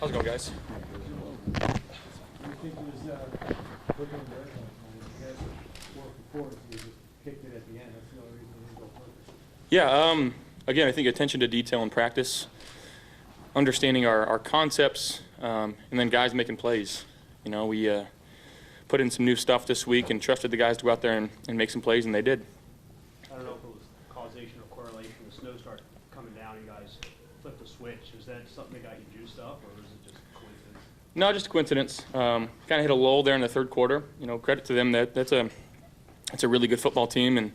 How's it going, guys? I think it was quick on the you guys were 4 for 4, so you just kicked it at the end. That's the only reason you didn't go further. Yeah, again, I think attention to detail in practice, understanding our concepts, and then guys making plays. You know, we put in some new stuff this week and trusted the guys to go out there and make some plays, and they did. I don't know if it was causation or correlation. The snow started coming down, you guys flipped the switch. Is that something that got you juiced up, or is it just coincidence? No, just a coincidence. Kind of hit a lull there in the third quarter. You know, credit to them. That's a really good football team, and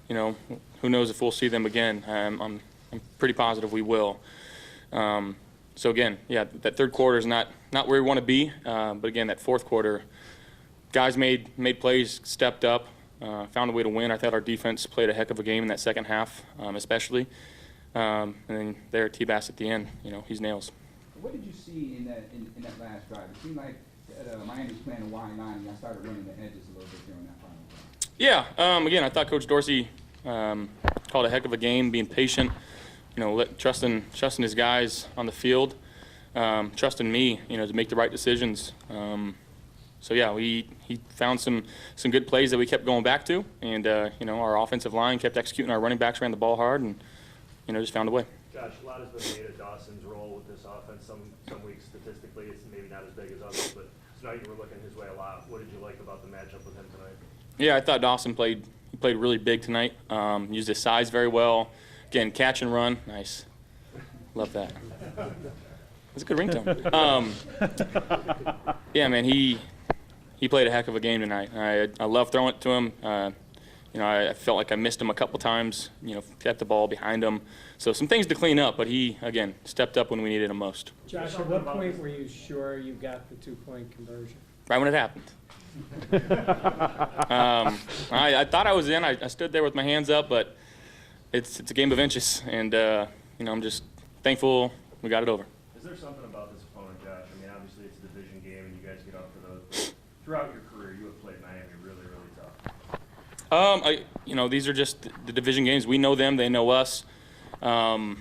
you know, who knows if we'll see them again. I'm pretty positive we will. So again, yeah, that third quarter is not where we want to be, but again, that fourth quarter, guys made plays, stepped up, found a way to win. I thought our defense played a heck of a game in that second half, especially. And then there, T-Bass at the end, you know, he's nails. What did you see in that last drive? It seemed like Miami was playing a wide line, and I started running the edges a little bit during that final drive. Yeah, again, I thought Coach Dorsey called a heck of a game, being patient, you know, trusting his guys on the field, trusting me, you know, to make the right decisions. So yeah, he found some good plays that we kept going back to, and you know, our offensive line kept executing. Our running backs ran the ball hard, and you know, just found a way. Josh, a lot has been made of Dawson's role with this offense. Some weeks statistically it's maybe not as big as others, but tonight you were looking his way a lot. What did you like about the matchup with him tonight? Yeah, I thought Dawson played really big tonight. Used his size very well. Again, catch and run, nice. Love that. That's a good ringtone. Yeah, man, he played a heck of a game tonight. I love throwing it to him. You know, I felt like I missed him a couple times. You know, kept the ball behind him. So some things to clean up, but he again stepped up when we needed him most. Josh, at what point were you sure you got the 2-point conversion? Right when it happened. I thought I was in. I stood there with my hands up, but it's a game of inches, and you know, I'm just thankful we got it over. Is there something about this opponent, Josh? I mean, obviously it's a division game, and you guys get up for those. But throughout your career, you have played Miami really, really tough. You know, these are just the division games. We know them; they know us. I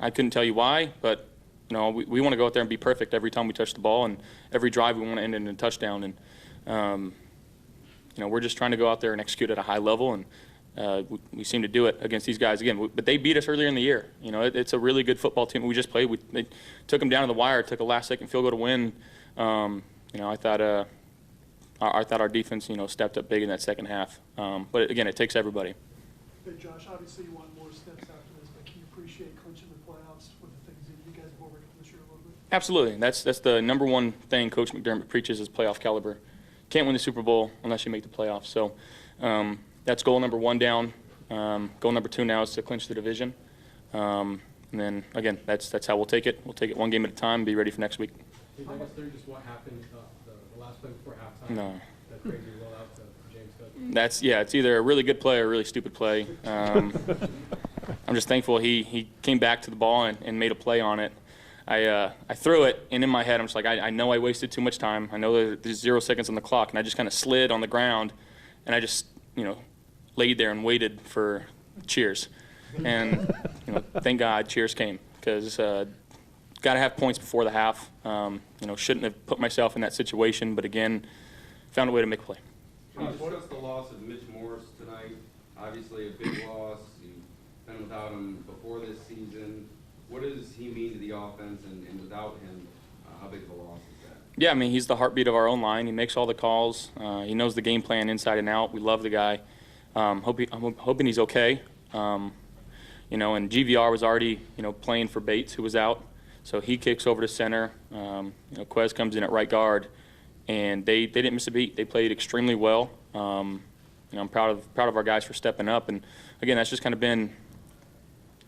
couldn't tell you why, but you know, we want to go out there and be perfect every time we touch the ball, and every drive we want to end in a touchdown. And you know, we're just trying to go out there and execute at a high level, and we seem to do it against these guys again. But they beat us earlier in the year. You know, it's a really good football team. We just played. They took them down to the wire, took a last-second field goal to win. You know, I thought our defense, you know, stepped up big in that second half. But again, it takes everybody. Hey, Josh, obviously you want more steps after this, but can you appreciate clinching the playoffs with the things that you guys have overcome this year a little bit? Absolutely. That's the number one thing Coach McDermott preaches is playoff caliber. Can't win the Super Bowl unless you make the playoffs. So that's goal number one down. Goal number two now is to clinch the division. And then, again, that's how we'll take it. We'll take it one game at a time and be ready for next week. Did you guys just what happened the last play before halftime? No. That crazy rollout to James Cook? That's, yeah, it's either a really good play or a really stupid play. I'm just thankful he came back to the ball and made a play on it. I threw it, and in my head I'm just like, I know I wasted too much time. I know there's 0 seconds on the clock, and I just kind of slid on the ground, and I just, you know, laid there and waited for cheers. And, you know, thank God cheers came, because got to have points before the half. You know, shouldn't have put myself in that situation, but again, found a way to make a play. Can you discuss the loss of Mitch Morse tonight? Obviously a big loss. You've been without him before this season. What does he mean to the offense, and without him, how big of a loss is that? Yeah, I mean, he's the heartbeat of our own line. He makes all the calls. He knows the game plan inside and out. We love the guy. I'm hoping he's okay. You know, and GVR was already, you know, playing for Bates, who was out. So he kicks over to center. You know, Quez comes in at right guard, and they didn't miss a beat. They played extremely well. You know, I'm proud of our guys for stepping up. And again, that's just kind of been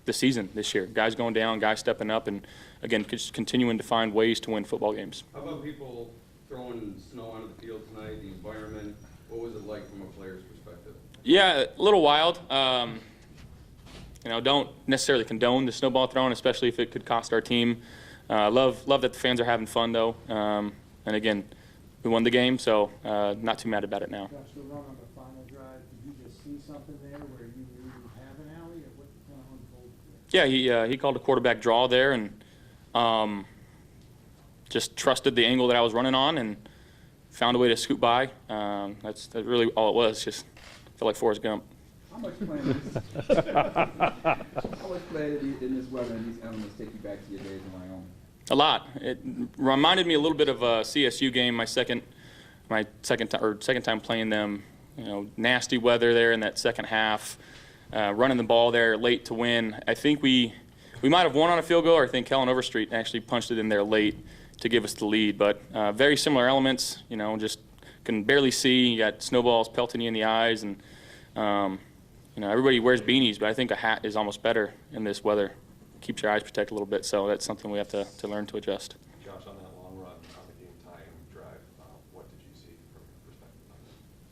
the season this year. Guys going down, guys stepping up, and again, just continuing to find ways to win football games. How about people throwing snow onto the field tonight, the environment? What was it like from a player's perspective? Yeah, a little wild. You know, don't necessarily condone the snowball throwing, especially if it could cost our team. Love that the fans are having fun, though. And again, we won the game, so not too mad about it now. Josh, the run on the final drive, did you just see something there where you knew you have an alley, or what kind of unfolded there? Yeah, he called a quarterback draw there and just trusted the angle that I was running on and found a way to scoot by. That's really all it was. Just felt like Forrest Gump. How much playing in this weather and these elements take you back to your days in Wyoming? A lot. It reminded me a little bit of a CSU game, my second time playing them. You know, nasty weather there in that second half, running the ball there late to win. I think we might have won on a field goal, or I think Kellen Overstreet actually punched it in there late to give us the lead. But very similar elements. You know, just can barely see. You got snowballs pelting you in the eyes, and you know, everybody wears beanies, but I think a hat is almost better in this weather. Keeps your eyes protected a little bit, so that's something we have to learn to adjust. Josh, on that long run on the game-tying drive, what did you see from your perspective on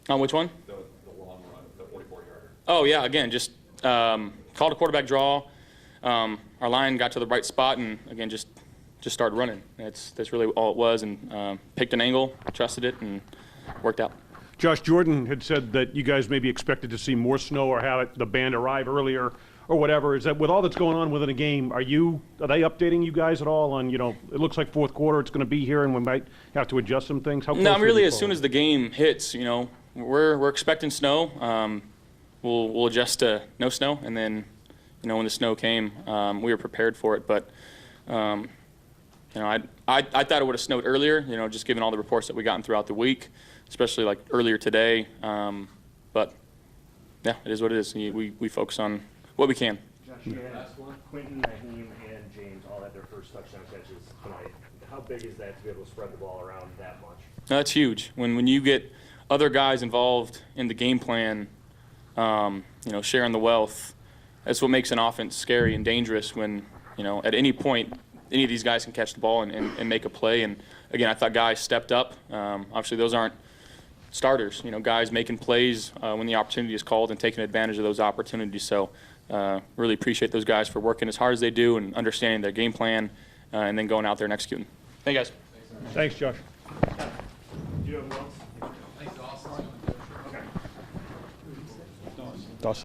that? On which one? The long run, the 44-yarder. Oh, yeah, again, just called a quarterback draw. Our line got to the right spot and, again, just started running. That's really all it was, and picked an angle, trusted it, and worked out. Josh, Jordan had said that you guys maybe expected to see more snow or have the band arrive earlier or whatever. Is that with all that's going on within a game, are they updating you guys at all on, you know, it looks like fourth quarter it's going to be here and we might have to adjust some things? How No, close are really, you as soon following? as the game hits, you know, we're expecting snow. We'll adjust to no snow, and then, you know, when the snow came, we were prepared for it. But, you know, I thought it would have snowed earlier, you know, just given all the reports that we gotten throughout the week, especially like earlier today. But, yeah, it is what it is. We focus on what we can. Josh, you had Quentin, Naheem, and James all had their first touchdown catches tonight. How big is that to be able to spread the ball around that much? That's huge. When you get other guys involved in the game plan, you know, sharing the wealth, that's what makes an offense scary and dangerous when, you know, at any point, any of these guys can catch the ball and make a play. And, again, I thought guys stepped up. Obviously, those aren't starters, you know, guys making plays when the opportunity is called and taking advantage of those opportunities. So really appreciate those guys for working as hard as they do and understanding their game plan and then going out there and executing. Thank you, guys. Thanks, Josh. Do you have one else? Thanks, Dawson. Okay. Dawson.